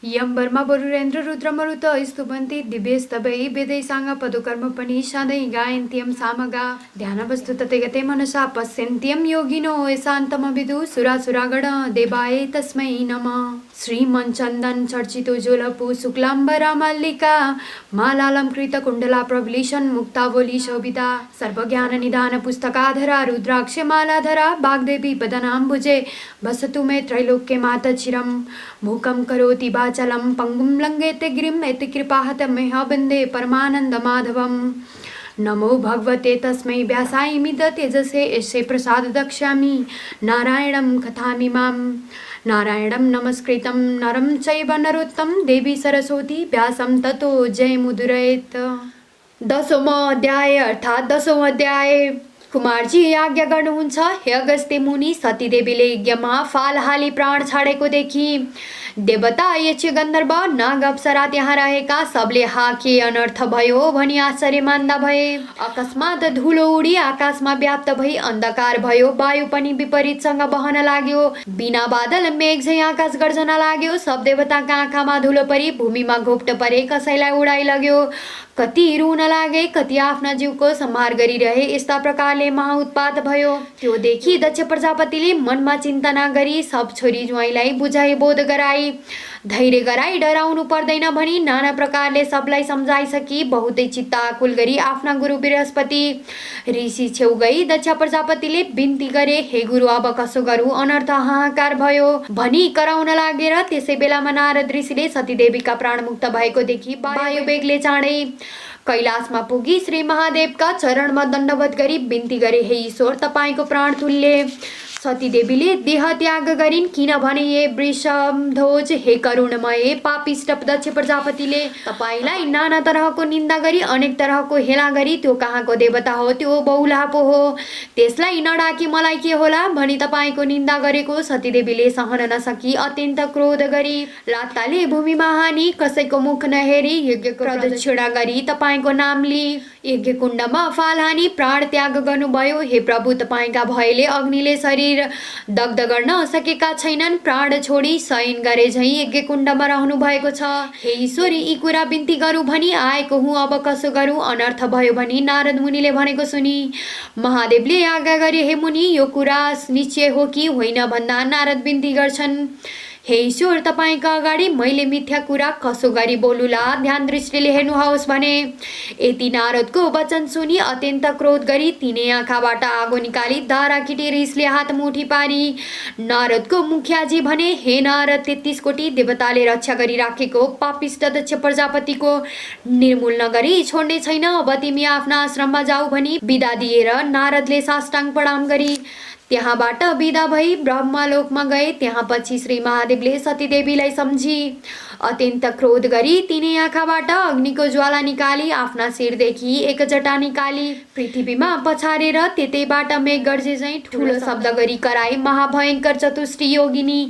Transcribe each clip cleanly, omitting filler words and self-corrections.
यम वर्मा वरुरेन्द्र रुद्र मरुत स्तुवन्ति दिव्यस्तवै वेदैसाङ्ग पदुकर्म पनि सधैँ गायन्त्यं सामगा ध्यानवस्तु तथैगते मनसा पश्यन्त्यं योगिनो शान्तमविदु सुरासुरागण देवाय तस्मै नमः। श्रीमञ्चन्दन चर्चितो जोलपु शुक्लाम्बरा मल्लिका मालालङ्कृत कुण्डला प्रवलिशन मुक्तावली शोभिता सर्वज्ञान निधान पुस्तकाधरा रुद्राक्ष मालाधरा वाग्देवी पदनाम्बुजे वसतु मे त्रैलोक्ये मातचिरं मूकं करोति वाचलं पंगुं लङ्घयते गिरिं यति कृपाहतमेह वन्दे परमानन्द माधवम्। नमो भगवते तस्मै व्यासाय मित तेजसे यस्य प्रसाद दक्ष्यामि नारायणं कथामिमां। नारायणं नमस्कृतं नरं चैव नरोत्तमं देवी सरस्वती व्यासं ततो जयमुदीरयेत्। 10औं अध्याय अर्थात् 10औं अध्याय। कुमारजी आज्ञा गर्नुहुन्छ, हे अगस्त्य मुनि, सतीदेवीले यज्ञमा फाल हाली प्राण छाडेको देखि देवता यक्ष गन्धर्व नाग अप्सरा त्यहाँ रहेका सबले हा के अनर्थ भयो भनी आश्चर्य मान्दा भए। अकस्मात धुलो उडी आकाशमा व्याप्त भई अन्धकार भयो, वायु पनि विपरीतसँग बहन लाग्यो, बिना बादल मेघ झैं आकाश गर्जना लाग्यो। सब देवताका आँखामा धुलो परी भूमिमा घोप्ट परे, कसैलाई उडाइ लग्यो, कति रुन लागे, कति आफ्ना जीवको संहार गरिरहे। यस्ता प्रकारले महाउत्पात भयो। त्यो देखि दक्ष प्रजापतिले मनमा चिन्तना गरी सब छोरी ज्वाइँलाई बुझाइ बोध गराई, धैर्य गराई डराउनु पर्दैन भनी नाना प्रकारले सबलाई सम्झाइसकी बहुतै चित्त आकुल गरी आफ्ना गुरु बृहस्पति ऋषि छेउ गई दक्ष प्रजापतिले बिन्ती गरे, हे गुरु अब कसो गरौँ, अनर्थ हाहाकार भयो भनी कराउन लागेर। त्यसै बेलामा नारद ऋषिले सतीदेवीका प्राण मुक्त भएको देखि वायु बेगले चाँडै कैलाशमा पुगी श्री महादेवका चरणमा दण्डवत गरी बिन्ती गरे, हे ईश्वर तपाईको प्राण तुल्य। सतीदेवीले देह त्याग गरिन्, किनभने हे वृषभध्वज, हे करुणमय पापिष्ट दक्ष प्रजापतिले तपाईलाई नाना तरहको निन्दा गरी अनेक तरहको हेला गरी त्यो कहाँको देवता हो, त्यो बहुला पो हो, त्यसलाई नडाकी मलाई के होला भनी तपाईको निन्दा गरेको सतीदेवीले सहन नसकी अत्यन्त क्रोध गरी लात्ताले भूमिमा हानी कसैको मुख नहेरी यज्ञको प्रदक्षिणा गरी तपाईको नाम लिई यज्ञ कुण्डमा फाल हानी प्राण त्याग गर्नुभयो। हे प्रभु, तपाईका भयले अग्निले शरीर दग्ध गर्न सकेका छैनन्, प्राण छोडी शयन गरे झैं यज्ञ कुण्डमा रहनु भएको छ। हे ईश्वरी, यी कुरा बिन्ती गरौँ भनी आएको हुँ, अब कसो गरौँ, अनर्थ भयो भनी नारद मुनिले भनेको सुनि महादेवले आज्ञा गरे, हे मुनि, यो कुरा निश्चय हो कि होइन भन्दा नारद बिन्ती गर्छन्, हे ईश्वर तपाईका अगाडि मैले मिथ्या कुरा कसो गरी बोलुला, ध्यान दृष्टिले हेर्नुहोस् भने। यति नारदको वचन सुनि अत्यन्त क्रोध गरी तिनै आँखाबाट आगो निकाली दारा किटी रिसले हात मुठी पारी नारदको मुखियाजी भने, हे नारद, 33 कोटी देवताले रक्षा गरिराखेको पापिष्ट दक्ष प्रजापतिको निर्मूल नगरी छोड्ने छैन, अब तिमी आफ्ना आश्रममा जाऊ भनी बिदा दिएर नारदले साष्टाङ्ग प्रणाम गरी त्यहाँबाट बिदा भई ब्रह्मलोकमा गए। त्यहाँ पछि श्री महादेवले सतीदेवीलाई सम्झी अत्यन्त क्रोध गरी तिनै आँखाबाट अग्निको ज्वाला निकाली आफ्ना शिरदेखि एक जटा निकाली पृथ्वीमा पछारेर त्यतैबाट मेघ गर्जे झैं ठुलो शब्द गरी कराई महाभयंकर चतुष्टी योगिनी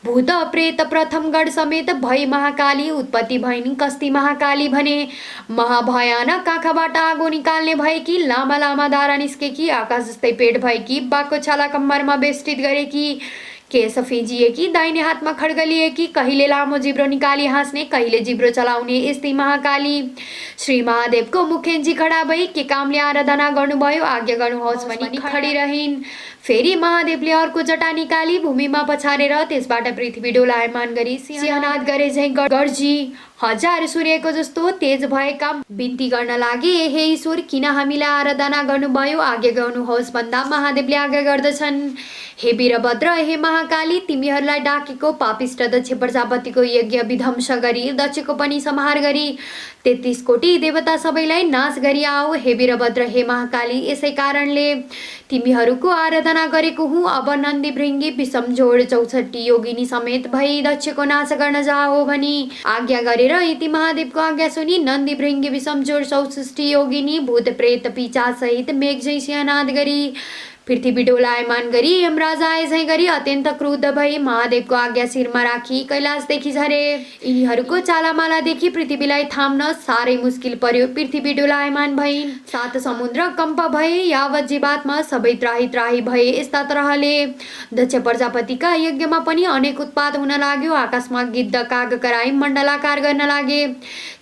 भूत प्रेत प्रथम गण समेत भई महाकाली उत्पत्ति भइन् कस्ती महाकाली भने। महाभयानक आँखाबाट आगो निकाल्ने भएकी, लामा लामा दारा निस्केकी, आकाश जस्तै पेट भएकी, बाघको छाला कम्मरमा बेष्टित गरेकी, केश फिजिएकी, दाहिने हातमा खड्ग लिएकी, कहिले लामो जिब्रो निकाली हाँस्ने, कहिले जिब्रो चलाउने यस्तै महाकाली श्री महादेवको मुखेन्जी खडा भई के कामले आराधना गर्नुभयो आज्ञा गर्नुहोस् भनी खडी रहिन्। फेरि महादेवले अर्को जटा निकाली भूमिमा पछारेर त्यसबाट पृथ्वी डोलायमान गरी सिंहनाद गरे झैं गर्जी हजार सूर्यको जस्तो तेज भएका बिन्ती गर्न लागे, हे ईश्वर, किन हामीलाई आराधना गर्नुभयो आज्ञा गर्नुहोस् भन्दा महादेवले आज्ञा गर्दछन्, हे वीरभद्र, हे महाकाली, तिमीहरूलाई डाकेको पापिष्ट दक्ष प्रजापतिको यज्ञ विध्वंस गरी दक्षको पनि संहार गरी 33 कोटी देवता सबैलाई नाश गरी आओ। हे वीरभद्र, हे महाकाली, यसै कारणले तिमीहरूको आराधना गरेको हुँ। अब नन्दी भृङ्गी विषम जोड 64 योगिनी समेत भई दक्षको नाश गर्न जाओ भनी आज्ञा गरेर यति महादेवको आज्ञा सुनि नन्दी भृङ्गी विषम जोड 64 योगिनी भूत प्रेत पिचा सहित मेघ झैं सिंहनाद गरी पृथ्वी डोलायमान गरी यमराज आए झैँ गरी अत्यन्त क्रुद्ध भई महादेवको आज्ञा शिरमा राखी कैलाशदेखि झरे। यिनीहरूको चालामालादेखि पृथ्वीलाई थाम्न साह्रै मुस्किल पर्यो। पृथ्वी डोलायमान भइन्, 7 समुद्र कम्प भए, यावत जीवात्मा सबै त्राही त्राही भए। यस्ता तरहले दक्ष प्रजापतिका यज्ञमा पनि अनेक उत्पात हुन लाग्यो। आकाशमा गिद्ध काग कराई मण्डलाकार गर्न लागे।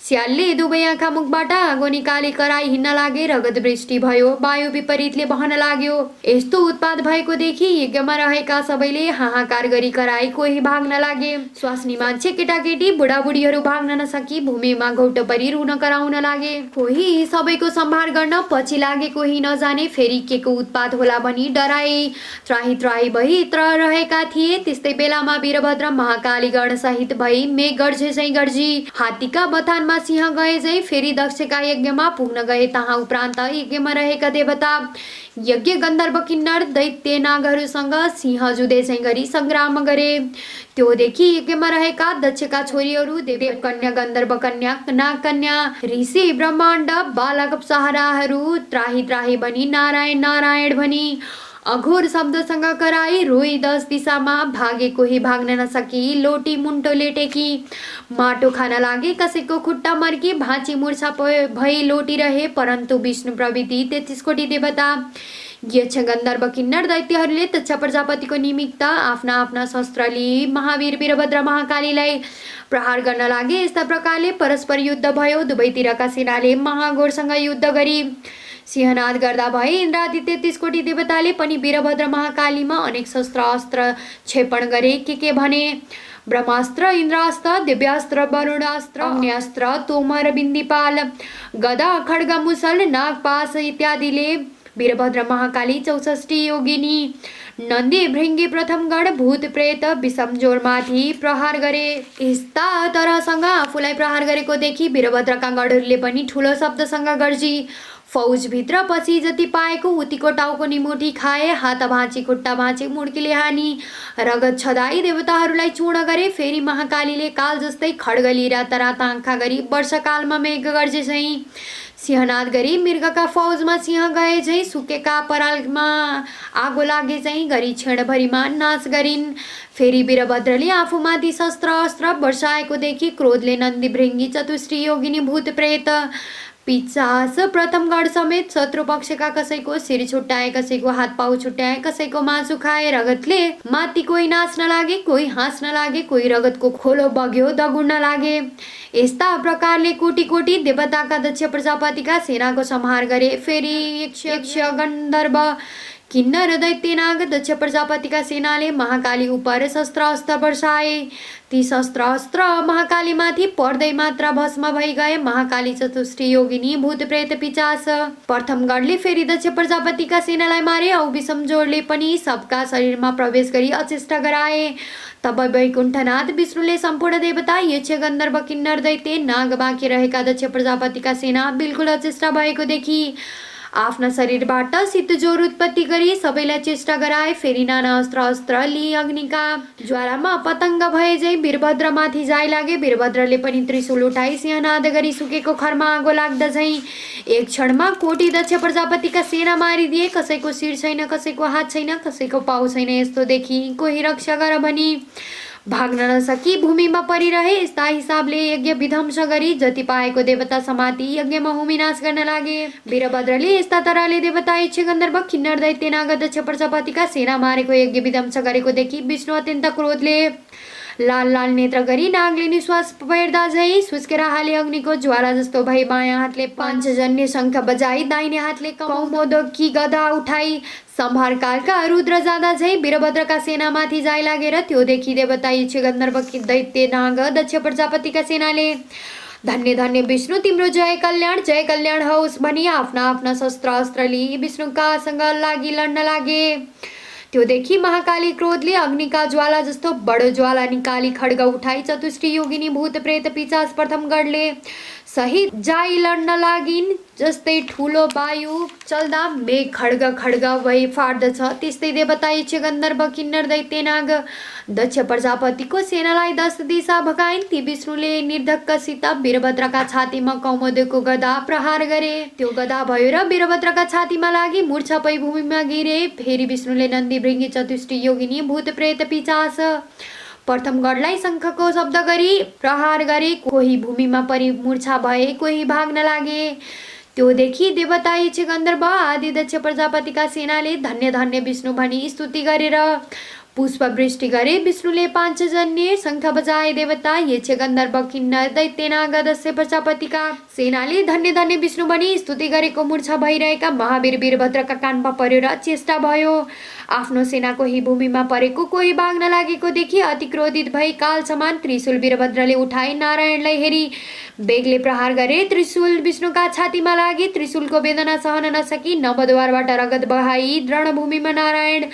स्यालले दुवै आँखा मुखबाट आगो निकाली कराई हिँड्न लागे। रगत वृष्टि भयो, वायु विपरीतले बहन लाग्यो। यस्तो उत्पात भएको देखि यज्ञमा रहेका सबैले हाहाकार गरी कराई कोही भाग्न लागे। स्वास्नी मान्छे, केटाकेटी, बुढाबुढीहरू भाग्न नसकी भूमिमा घौटो परी रुन कराउन लागे। कोही सबैको सम्हार गर्न पछि लागे, कोही नजाने फेरि के को उत्पात होला भनी डराए। त्राही त्राही भई रहेका थिए। त्यस्तै बेलामा वीरभद्र महाकालीगण सहित भई मेघ गर्जे झैँ गर्जी। हात्तीका बथानमा सिंह गए झैँ फेरि दक्षका यज्ञमा पुग्न गए। तहाँ उपरान्त यज्ञमा रहेका देवता, यज्ञ गन्धर्व, किन्नर, दैत्य, नागहरूसँग सिंह जुधे झैँ गरी सङ्ग्राम गरे। त्यो देखि यज्ञमा रहेका दक्षका छोरीहरू, देवकन्या, गन्धर्व कन्या, नागकन्या, ऋषि, ब्रह्माण्ड, बालक, अप्सराहरू त्राही त्राही भनी नारायण नारायण भनी अघोर शब्दसँग कराई रोई 10 दिशामा भागे। कोही भाग्न नसकी लोटी मुन्टो लेटेकी माटो खान लागे। कसैको खुट्टा मर्की भाँची मूर्छा भई लोटी रहे। परन्तु विष्णु प्रवृत्ति 33 कोटी देवता, यक्ष, गन्धर्व, किन्नर, दैत्यहरूले दक्ष प्रजापतिको निमित्त आफ्ना आफ्ना शस्त्र लिई महावीर वीरभद्र महाकालीलाई प्रहार गर्न लागे। यस्ता प्रकारले परस्पर युद्ध भयो। दुवैतिरका सेनाले महाघोरसँग युद्ध गरी सिंहनाद गर्दा भए। इन्द्रादि 33 कोटी देवताले पनि वीरभद्र महाकालीमा अनेक शस्त्र अस्त्र क्षेपण गरे। के भने ब्रह्मास्त्र, इन्द्रास्त्र, दिव्यास्त्र, वरुणास्त्र, अग्न्यास्त्र, तोमर, बिन्दिपाल, गदा, खड्ग, मुसल, नागपाश इत्यादिले वीरभद्र महाकाली 64 योगिनी, नन्दी, भृङ्गी, प्रथमगण, भूत प्रेत, विषमजोरमाथि प्रहार गरे। यस्ता तरहसँग आफूलाई प्रहार गरेको देखि वीरभद्रका गणहरूले पनि ठुलो शब्दसँग गर्जी फौजभित्र पछि जति पाएको उतिको टाउको निमुठी खाए। हात भाँची, खुट्टा भाँची, मुड्कीले हानी, रगत छदाई देवताहरूलाई चूर्ण गरे। फेरि महाकालीले काल जस्तै खड्ग लिएर तरात आँखा गरी वर्षकालमा मेघ गर्जे झैँ सिंहनाद गरी मृगका फौजमा सिंह गए झैँ सुकेका परालमा आगो लागे झैँ गरी क्षणभरिमा नाश गरिन्। फेरि वीरभद्रले आफूमाथि शस्त्र अस्त्र वर्षाएको देखि क्रोधले नन्दी, भृङ्गी, चतुष्टी योगिनी, भूत प्रेत, पिचास, प्रथमगण समेत शत्रु पक्षका कसैको शिर छुट्याए, कसैको हात पाउ छुट्याए, कसैको मासु खाए। रगतले माथि कोही नाच्न लागे, कोही हाँस्न लागे, कोही रगतको खोलो बग्यो दगुड्न लागे। यस्ता प्रकारले कोटी कोटी देवताका दक्ष प्रजापतिका सेनाको संहार गरे। फेरि यक्ष, गन्धर्व, किन्नर, दैत्य, नाग, दक्ष प्रजापतिका सेनाले महाकाली उपर शस्त्र अस्त्र वर्षाए। ती शस्त्र अस्त्र महाकालीमाथि पर्दै मात्र भस्म भई गए। महाकाली, चतुष्टी योगिनी, भूत प्रेत, पिचास, प्रथमगणले फेरि दक्ष प्रजापतिका सेनालाई मारे। औ विषमजोरले पनि सबका शरीरमा प्रवेश गरी अचेष्ट गराए। तब वैकुण्ठनाथ विष्णुले सम्पूर्ण देवता, यक्ष, गन्धर्व, किन्नर, दैत्य, नाग बाँकी रहेका दक्ष प्रजापतिका सेना बिल्कुल अचेष्ट भएको देखि आफ्ना शरीरबाट शीत ज्वरो उत्पत्ति गरी सबैलाई चेष्टा गराए। फेरि नाना अस्त्र अस्त्र लिई अग्निका ज्वालामा पतङ्ग भए झैँ वीरभद्रमाथि जाइ लागे। वीरभद्रले पनि त्रिशूल उठाई सिंहनाद गरी सुकेको खरमा आगो लाग्दा झैँ एक क्षणमा कोटी दक्ष प्रजापतिका सेना मारिदिए। कसैको शिर छैन, कसैको हात छैन, कसैको पाउ छैन। यस्तो देखि कोही रक्षा गर भनी भाग्न नसकी भूमिमा परिरहे। यस्ता हिसाबले यज्ञ विध्वंस गरी जति पाएको देवता समाति यज्ञमा हुमिनाश गर्न लागे। वीरभद्रले यस्ता तरहले देवता, यक्ष, गन्धर्व, किन्नर, दैत्य, नाग, दक्ष प्रजापतिका सेना मारेको यज्ञ विध्वंस गरेको देखि विष्णु अत्यन्त क्रोधले लाल लाल नेत्र गरी नागले निश्वास फेर्दा झैँ सुस्केर हाले। अग्निको ज्वाला जस्तो भई बायाँ हातले पाञ्चजन्य शङ्ख बजाई, दाहिने हातले कौमोदकी गदा उठाई संहारकालका रुद्र जाँदा झैँ वीरभद्रका सेनामाथि जाइ लागेर त्यो देखि देवता, यक्ष, गन्धर्व, दैत्य, नाग, दक्ष प्रजापतिका सेनाले धन्य धन्य विष्णु तिम्रो जय कल्याण होस् भनी आफ्ना आफ्ना शस्त्र अस्त्र लिई विष्णुका सँग लागि लड्न लागे। त्यो देखि महाकाली क्रोधले अग्निका ज्वाला जस्तो बडो ज्वाला निकाली खड्ग उठाई चतुष्टी योगिनी, भूत प्रेत, पिचास, प्रथमगणले सहित जाइ लड्न लागिन्। जस्तै ठुलो वायु चल्दा मेघ खड्ग खड्ग भई फाट्दछ, त्यस्तै देवता यक्ष गन्धर्व किन्नर दैत्य नाग दक्ष प्रजापतिको सेनालाई 10 दिशा भगाइन्। ती विष्णुले निर्धक्कसित वीरभद्रका छातीमा कौमुदीको गदा प्रहार गरे। त्यो गदा भयो र वीरभद्रका छातीमा लागि मूर्छा पै भूमिमा गिरे। फेरि विष्णुले नन्दी भृङ्गी चतुष्टी योगिनी भूत प्रेत पिचास प्रथम गणलाई शङ्खको शब्द गरी प्रहार गरे। कोही भूमिमा परि मूर्छा भए, कोही भाग्न लागे। त्यो देखि देवता यक्ष गन्धर्व आदि दक्ष प्रजापतिका सेनाले धन्य धन्य विष्णु भनी स्तुति गरेर पुष्प वृष्टि गरे। विष्णुले पाञ्चजन्य शङ्ख बजाए। देवता यक्ष गन्धर्व किन्नर दैत्य नाग दक्ष प्रजापतिका सेनाले धन्य धन्य विष्णु भनी स्तुति गरेको मूर्छा भइरहेका महावीर वीरभद्रका कानमा पर्यो र चेष्टा भयो। आफ्नो सेना कोही भूमिमा परेको, कोही भाग्न लागेको देखि अति क्रोधित भई काल समान त्रिशूल वीरभद्रले उठाए। नारायणलाई हेरी बेगले प्रहार गरे। त्रिशूल विष्णुका छातीमा लागे। त्रिशूलको वेदना सहन नसकी नवद्वारबाट रगत बहाई रणभूमिमा नारायण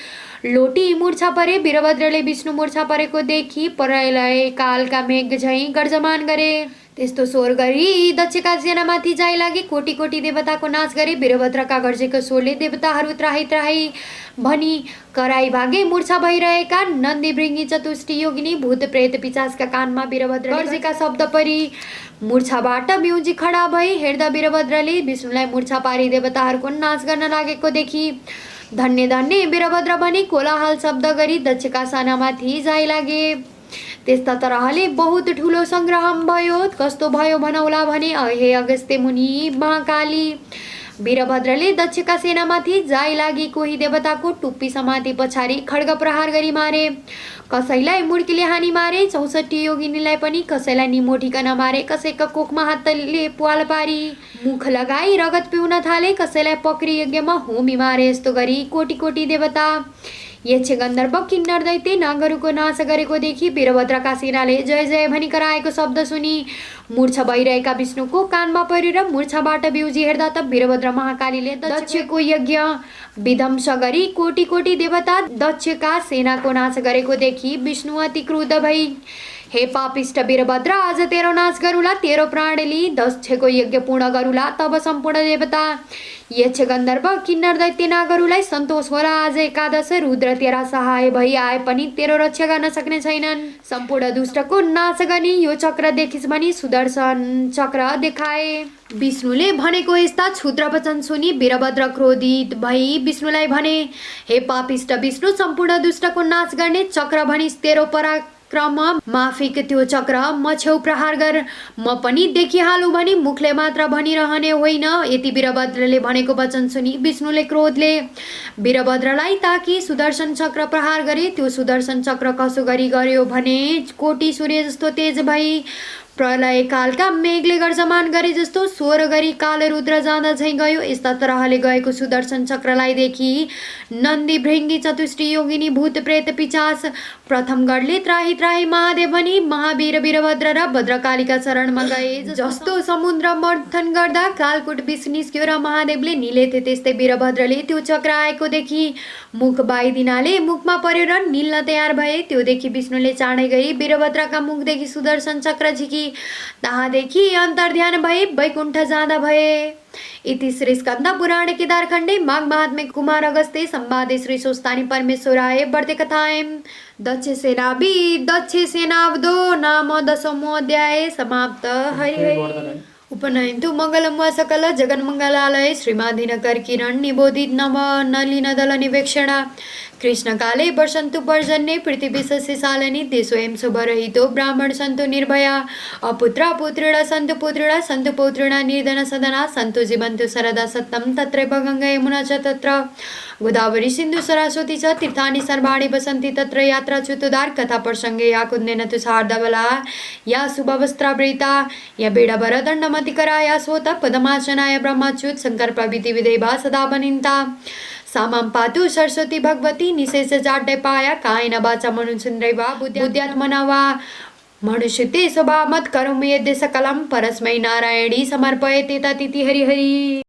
लोटी मूर्छा परे। वीरभद्रले विष्णु मूर्छा परेको देखि प्रलय कालका मेघ झैं गर्जमान गरे। त्यस्तो स्वर गरी दक्षका सेनामाथि जाइ लागे। कोटी कोटी देवताको नाश गरे। वीरभद्रका गर्जेको स्वरले देवताहरू त्राही त्राही भनी कराई भागे। मूर्छा भइरहेका नन्दी भृङ्गी चतुष्टी योगिनी भूत प्रेत पिचासका कानमा वीरभद्र गर्जेका शब्द परी मूर्छाबाट ब्युजी खडा भई हेर्दा वीरभद्रले विष्णुलाई मूर्छा पारी देवताहरूको नाश गर्न लागेको देखि धन्य धन्य वीरभद्र भनी कोलाहल शब्द गरी दक्षका सेनामाथि जाइ लागे। त्यस्ता तरहले बहुत ठुलो सङ्ग्राम भयो। कस्तो भयो भनौला भने हे अगस्त्य मुनि महाकाली। वीरभद्रले दक्षका सेनामाथि जाइ लागि कोही देवताको टुप्पी समाति पछाडि खड्ग प्रहार गरी मारे। कसैलाई मुर्कीले हानी मारे। 64 योगिनीलाई पनि कसैलाई निमोठिकन मारे। कसैका कोखमा हातले प्वाल पारी मुख लगाई रगत पिउन थाले। कसैलाई पक्री यज्ञमा होमी मारे। यस्तो गरी कोटी कोटी देवता यक्ष गन्धर्व किन्नर दैत्य नागहरूको नाश गरेको देखि वीरभद्रका सेनाले जय जय भनी कराएको शब्द सुनि मूर्छा भइरहेका विष्णुको कानमा पर्यो र मूर्छाबाट बिउजी हेर्दा त वीरभद्र महाकालीले दक्षको यज्ञ विध्वंस गरी कोटी कोटी देवता दक्षका सेनाको नाश गरेको देखि विष्णु अति क्रुद्ध भई हे पापिष्ट वीरभद्र, आज तेरो नाश गरुला। तेरो प्राणले दक्षको यज्ञ पूर्ण गरुला। तब सम्पूर्ण देवता यक्ष गन्धर्व किन्नर दैत्य नागहरूलाई सन्तोष होला। आज एकादश रुद्र तेरा सहाय भई आए पनि तेरो रक्षा गर्न सक्ने छैनन्। सम्पूर्ण दुष्टको नाश गर्ने यो चक्र देखिस् भनी सुदर्शन चक्र देखाए। विष्णुले भनेको यस्ता क्षुद्र वचन सुनि वीरभद्र क्रोधित भई विष्णुलाई भने हे पापिष्ट विष्णु, सम्पूर्ण दुष्टको नाश गर्ने चक्र भनिस्। तेरो पराक्रम माफिक त्यो चक्र म छेउ प्रहार गर। म पनि देखिहालु भनी मुखले मात्र भनिरहने होइन। यति वीरभद्रले भनेको वचन सुनि विष्णुले क्रोधले वीरभद्रलाई ताकि सुदर्शन चक्र प्रहार गरे। त्यो सुदर्शन चक्र कसो गरी गर्यो भने कोटी सूर्य जस्तो तेज भई प्रलय कालका मेघले गर्जमान गरे जस्तो स्वर गरी काल रुद्र जाँदा झैँ गयो। यस्ता तरहले गएको सुदर्शन चक्रलाई देखि नन्दी भृङ्गी चतुष्टी योगिनी भूत प्रेत पिचास प्रथम गणले त्राही त्राही महादेव भनी महावीर वीरभद्र र भद्रकालीका शरणमा गए। जस्तो समुद्र मन्थन गर्दा कालकुट विष निस्क्यो र महादेवले निलेथे, त्यस्तै वीरभद्रले त्यो चक्र आएको देखि मुख बाइदिनाले मुखमा पर्यो र निल्न तयार भए। त्यो देखि विष्णुले चाँडै गई वीरभद्रका मुखदेखि सुदर्शन चक्र झिकी ताहादेखि अन्तर्ध्यान भए वैकुण्ठ जाँदा भए। इति श्री स्कंद पुराण केदारखण्डे माघ महात्म्य कुमार अगस्त्य संवादे श्री स्वस्तानि परमेश्वराय वर्ते कथाएं दक्ष सेनावदो नाम 10मो अध्याय समाप्त। हरि उपनयन्तु मङ्गलं वा सकल जगन्मङ्गलालय श्रीमादिनकर किरण निबोधित नव नलिनदल निवेक्षण कृष्णकाले वर्षन्तु पर्जन्ये पृथिवी शालिनी देशोऽयं शुभरहितो ब्राह्मण सन्तु निर्भया अपुत्रा पुत्रिण सन्तु पुत्रिण सन्तु पौत्रिण निर्धन सदना सन्तु जीवन्तु सरदा सत्तं तत्रैव गङ्गा यमुना च तत्र गोदावरी सिन्धु सरस्वती च तीर्थानि सर्वाणि वसन्ति तत्र यात्रा च्युतोद्धार कथा प्रसङ्गे या कुन्देन तु शार्दबला या शुभवस्त्रावृता या बेडवरदण्डमतिकरा या सोत पदमाचनाय ब्रह्मच्युत सङ्कल्प विधिविधैवा सदा वनिन्ता सामां पातु सरस्वती भगवती निशेष जाड्यपाया कायेन वाचा मनुचन्द्रैवा बुद्ध्यात्मना वा मनुष्यते स्वभावमत् करोमि यद्य सकलं परस्मै नारायणी समर्पयते ततिति हरि हरि।